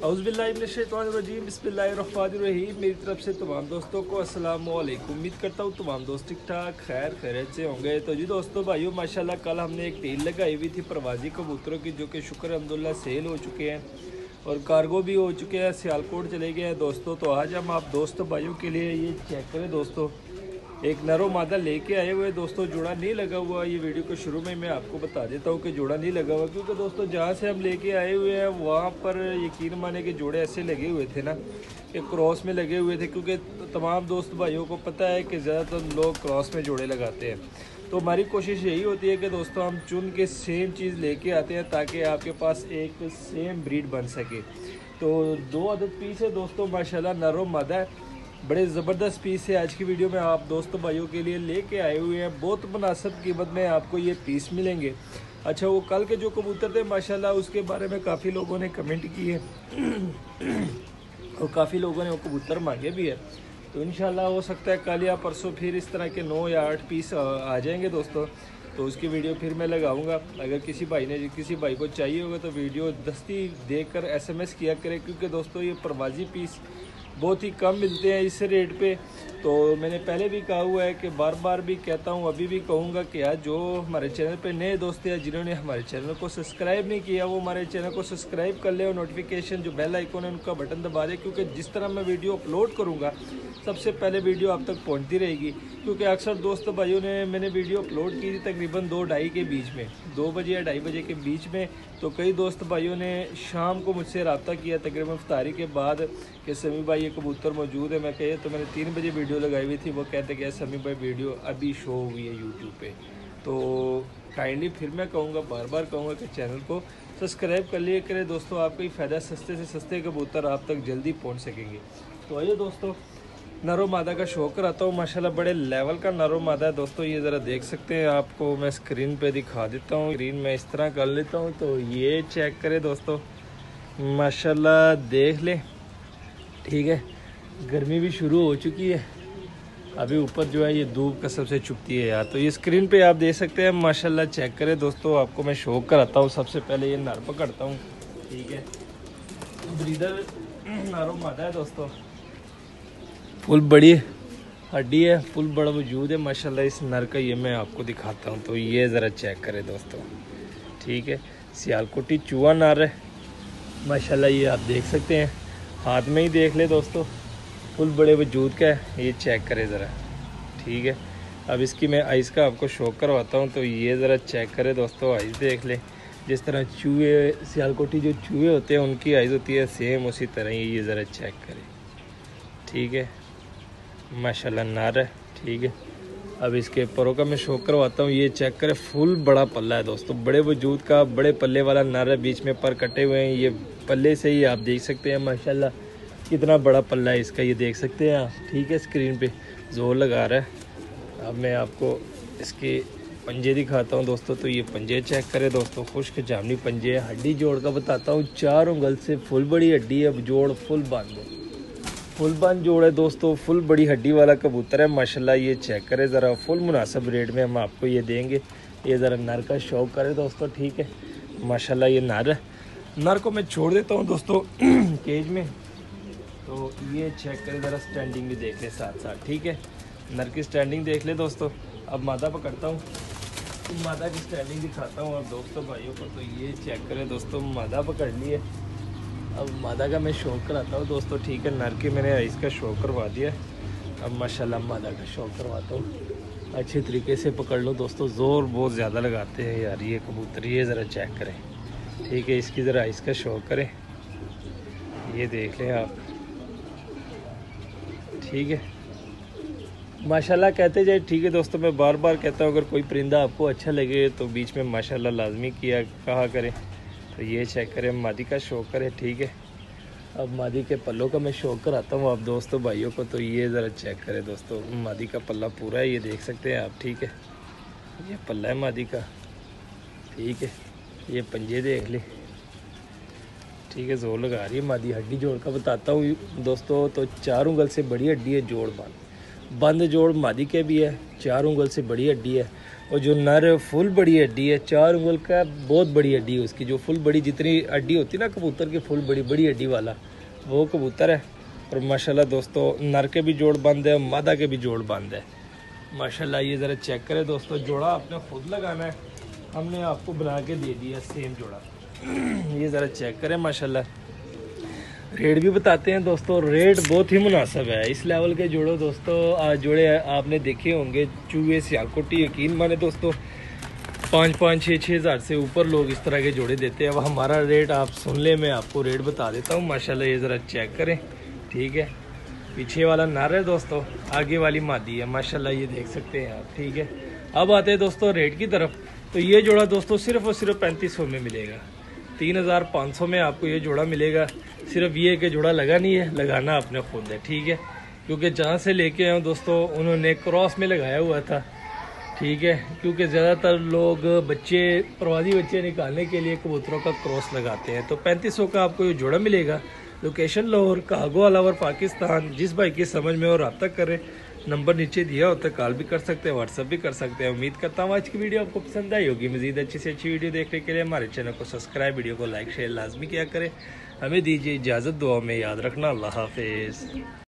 औज़ुबिल्लाहिमिनश्शैतानिर्रजीम बिस्मिल्लाहिर्रहमानिर्रहीम। मेरी तरफ से तमाम दोस्तों को अस्सलाम वालेकुम। उम्मीद करता हूँ तमाम दोस्त ठीक ठाक खैर खैरियत से होंगे। तो जी दोस्तों भाइयों, माशाल्लाह कल हमने एक डील लगाई हुई थी प्रवासी कबूतरों की, जो कि शुक्र अल्हम्दुलिल्लाह सेल हो चुके हैं और कार्गो भी हो चुके हैं, सियालकोट चले गए हैं दोस्तों। तो आज हम आप दोस्तों भाइयों के लिए ये चेक करें दोस्तों, एक नरो मादा लेके आए हुए दोस्तों। जोड़ा नहीं लगा हुआ, ये वीडियो को शुरू में मैं आपको बता देता हूँ कि जोड़ा नहीं लगा हुआ, क्योंकि दोस्तों जहाँ से हम लेके आए हुए हैं वहाँ पर यकीन माने कि जोड़े ऐसे लगे हुए थे ना कि क्रॉस में लगे हुए थे, क्योंकि तमाम दोस्त भाइयों को पता है कि ज़्यादातर लोग क्रॉस में जोड़े लगाते हैं। तो हमारी कोशिश यही होती है कि दोस्तों हम चुन के सेम चीज़ लेके आते हैं ताकि आपके पास एक सेम ब्रीड बन सके। तो 2 अदद पीस है दोस्तों, माशाल्लाह नरो मादा है, बड़े ज़बरदस्त पीस है। आज की वीडियो में आप दोस्तों भाइयों के लिए लेके आए हुए हैं, बहुत मुनासिब कीमत में आपको ये पीस मिलेंगे। अच्छा, वो कल के जो कबूतर थे माशाल्लाह उसके बारे में काफ़ी लोगों ने कमेंट किए और काफ़ी लोगों ने वो कबूतर मांगे भी है। तो इंशाल्लाह हो सकता है कल या परसों फिर इस तरह के 9 या 8 पीस आ जाएंगे दोस्तों। तो उसकी वीडियो फिर मैं लगाऊंगा। अगर किसी भाई को चाहिए होगा तो वीडियो दस्ती देकर SMS किया करें, क्योंकि दोस्तों ये प्रवासी पीस बहुत ही कम मिलते हैं इस रेट पे। तो मैंने पहले भी कहा हुआ है कि बार बार भी कहता हूँ, अभी भी कहूँगा कि यार जो हमारे चैनल पे नए दोस्त हैं जिन्होंने हमारे चैनल को सब्सक्राइब नहीं किया वो हमारे चैनल को सब्सक्राइब कर ले और नोटिफिकेशन जो बेल आइकन है उनका बटन दबा दे, क्योंकि जिस तरह मैं वीडियो अपलोड करूँगा सबसे पहले वीडियो आप तक पहुँचती रहेगी। क्योंकि अक्सर दोस्त भाइयों ने मैंने वीडियो अपलोड की थी तकरीबन 2-2:30 के बीच में, 2 बजे या 2:30 बजे के बीच में। तो कई दोस्त भाइयों ने शाम को मुझसे रब्ता किया तकरीबन इफ्तारी के बाद कि समी भाई ये कबूतर मौजूद है। मैं कहे तो मैंने 3 बजे वीडियो लगाई हुई थी, वो कहते कि समी भाई वीडियो अभी शो हुई है यूट्यूब पे। तो काइंडली फिर मैं कहूँगा, बार बार कहूँगा कि चैनल को सब्सक्राइब कर लिए करें दोस्तों, आपको ही फ़ायदा, सस्ते से सस्ते कबूतर आप तक जल्दी पहुँच सकेंगे। तो आइए दोस्तों नरो मादा का शो कराता हूँ। माशाल्लाह बड़े लेवल का नरो मादा है दोस्तों, ये ज़रा देख सकते हैं, आपको मैं स्क्रीन पे दिखा देता हूँ। स्क्रीन में इस तरह कर लेता हूँ तो ये चेक करें दोस्तों, माशाल्लाह देख लें। ठीक है, गर्मी भी शुरू हो चुकी है, अभी ऊपर जो है ये धूप कसम से चुभती है यार। तो ये स्क्रीन पे आप देख सकते हैं, माशाल्लाह चेक करें दोस्तों। आपको मैं शो कराता हूँ, सबसे पहले ये नर पकड़ता हूँ। ठीक है, ब्रीडर नरो मादा है दोस्तों, फुल बड़ी हड्डी है, फुल बड़ा वजूद है माशाल्लाह इस नर का। ये मैं आपको दिखाता हूँ, तो ये ज़रा चेक करें दोस्तों। ठीक है, सियालकोटी चूहा नर है माशाल्लाह, ये आप देख सकते हैं, हाथ में ही देख ले दोस्तों, फुल बड़े वजूद का है। ये चेक करें ज़रा। ठीक है, अब इसकी मैं आइज़ का आपको शो करवाता हूँ, तो ये ज़रा चेक करें दोस्तों, आइज़ देख ले। जिस तरह चूहे सियालकोटी जो चूहे होते हैं उनकी आइज़ होती है सेम उसी तरह ही, ये ज़रा चेक करें। ठीक है, माशाल्लाह नर है। ठीक है, अब इसके परों का मैं शो करवाता हूँ, ये चेक करें, फुल बड़ा पल्ला है दोस्तों, बड़े वजूद का बड़े पल्ले वाला नर है, बीच में पर कटे हुए हैं। ये पल्ले से ही आप देख सकते हैं माशाल्लाह कितना बड़ा पल्ला है इसका, ये देख सकते हैं आप। ठीक है, स्क्रीन पे जोर लगा रहा है। अब मैं आपको इसके पंजे दिखाता हूँ दोस्तों, तो ये पंजे चेक करें दोस्तों, खुश्क जामनी पंजे है। हड्डी जोड़ का बताता हूँ, 4 उंगल से फुल बड़ी हड्डी है, जोड़ फुल बंद जोड़ है दोस्तों, फुल बड़ी हड्डी वाला कबूतर है माशाल्लाह। ये चेक करें ज़रा, फुल मुनासिब रेट में हम आपको ये देंगे। ये ज़रा नर का शौक करें दोस्तों। ठीक है, माशाल्लाह ये नर को मैं छोड़ देता हूँ दोस्तों केज में। तो ये चेक करें ज़रा, स्टैंडिंग भी देख ले साथ साथ। ठीक है, नर की स्टैंडिंग देख ले दोस्तों। अब मादा पकड़ता हूँ, तो मादा की स्टैंडिंग दिखाता हूँ और दोस्तों भाइयों को। तो ये चेक करें दोस्तों, मादा पकड़ लिए। अब मादा का मैं शो कराता हूँ दोस्तों। ठीक है, नर की मैंने आइस का शो करवा दिया, अब माशाल्लाह मादा का शो करवाता हूँ। अच्छे तरीके से पकड़ लो दोस्तों, ज़ोर बहुत ज़्यादा लगाते हैं यार ये कबूतर, ये ज़रा चेक करें। ठीक है, इसकी ज़रा आइस का शो करें, ये देख लें आप। ठीक है, माशाल्लाह कहते जाए। ठीक है दोस्तों, मैं बार बार कहता हूँ अगर कोई परिंदा आपको अच्छा लगे तो बीच में माशाल्लाह लाजमी कहा करें। तो ये चेक करें, मादी का शो करें। ठीक है, अब मादी के पल्लों का मैं शो कराता हूँ आप दोस्तों भाइयों को। तो ये ज़रा चेक करें दोस्तों, मादी का पल्ला पूरा है, ये देख सकते हैं आप। ठीक है, ये पल्ला है मादी का। ठीक है, ये पंजे देख ले। ठीक है, जोर लगा रही है मादी। हड्डी जोड़ का बताता हूँ दोस्तों, तो 4 उंगल से बड़ी हड्डी है, जोड़ बांध बंद जोड़ मादी के भी है, 4 उंगल से बड़ी हड्डी है। और जो नर फुल बड़ी हड्डी है, 4 उंगल का बहुत बड़ी हड्डी है उसकी, जो फुल बड़ी जितनी हड्डी होती है ना कबूतर की, फुल बड़ी बड़ी हड्डी वाला वो कबूतर है। और माशाल्लाह दोस्तों नर के भी जोड़ बंद है और मादा के भी जोड़ बंद है माशाल्लाह। ये ज़रा चेक करें दोस्तों, जोड़ा आपने खुद लगाना है, हमने आपको बना के दे दिया सेम जोड़ा। ये ज़रा चेक करें माशाल्लाह। रेट भी बताते हैं दोस्तों, रेट बहुत ही मुनासिब है इस लेवल के जोड़ो दोस्तों। आज जोड़े आपने देखे होंगे चूहे सियालकोटी, यकीन माने दोस्तों 5-5, 6-6 हज़ार से ऊपर लोग इस तरह के जोड़े देते हैं। अब हमारा रेट आप सुन ले, मैं आपको रेट बता देता हूँ माशाल्लाह। ये ज़रा चेक करें, ठीक है। पीछे वाला नर है दोस्तों, आगे वाली मादी है माशाल्लाह, ये देख सकते हैं आप, ठीक है। अब आते हैं दोस्तों रेट की तरफ। तो ये जोड़ा दोस्तों सिर्फ और सिर्फ 3500 में मिलेगा, 3500 में आपको ये जोड़ा मिलेगा। सिर्फ ये कि जोड़ा लगा नहीं है, लगाना आपने खुद है, ठीक है। क्योंकि जहाँ से लेके आए दोस्तों उन्होंने क्रॉस में लगाया हुआ था, ठीक है। क्योंकि ज़्यादातर लोग बच्चे, प्रवासी बच्चे निकालने के लिए कबूतरों का क्रॉस लगाते हैं। तो 3500 का आपको ये जोड़ा मिलेगा। लोकेशन लाहौर, कागो अलावर, पाकिस्तान। जिस भाई की समझ में और रब्ता करें, नंबर नीचे दिया होता है, कॉल भी कर सकते हैं, व्हाट्सअप भी कर सकते हैं। उम्मीद करता हूँ आज की वीडियो आपको पसंद आई होगी। मज़ीद अच्छी से अच्छी वीडियो देखने के लिए हमारे चैनल को सब्सक्राइब, वीडियो को लाइक शेयर लाजमी किया करें। हमें दीजिए इजाज़त, दुआ में याद रखना। अल्लाह हाफिज़।